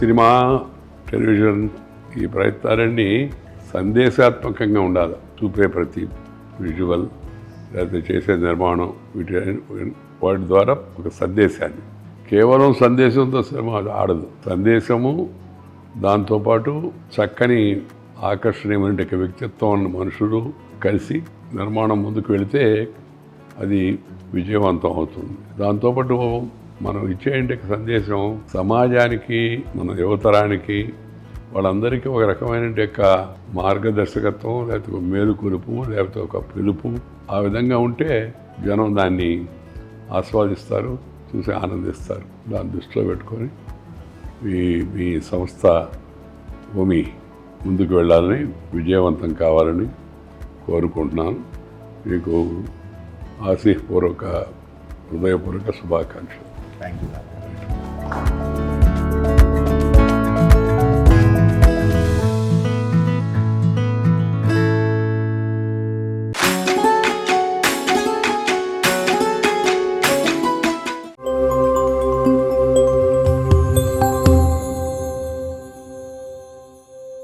Cinema, television ఈ ప్రయత్నాలన్నీ సందేశాత్మకంగా ఉండాలి. చూపే ప్రతి విజువల్ లేకపోతే చేసే నిర్మాణం వాటి ద్వారా ఒక సందేశాన్ని, కేవలం సందేశంతో సినిమా ఆడదు. సందేశము దాంతోపాటు చక్కని ఆకర్షణీయమైన వ్యక్తిత్వం ఉన్న మనుషులు కలిసి నిర్మాణం ముందుకు వెళితే అది విజయవంతం అవుతుంది. దాంతోపాటు మనం ఇచ్చే సందేశం సమాజానికి, మన యువతరానికి, వాళ్ళందరికీ ఒక రకమైన మార్గదర్శకత్వం, లేకపోతే ఒక మేలుకొలుపు, లేకపోతే ఒక పిలుపు. ఆ విధంగా ఉంటే జనం దాన్ని ఆస్వాదిస్తారు, చూసి ఆనందిస్తారు. దాన్ని దృష్టిలో పెట్టుకొని మీ సంస్థ భూమి ముందుకు వెళ్ళాలని, విజయవంతం కావాలని కోరుకుంటున్నాను. మీకు హృదయపూర్వక శుభాకాంక్షలు. Thank you.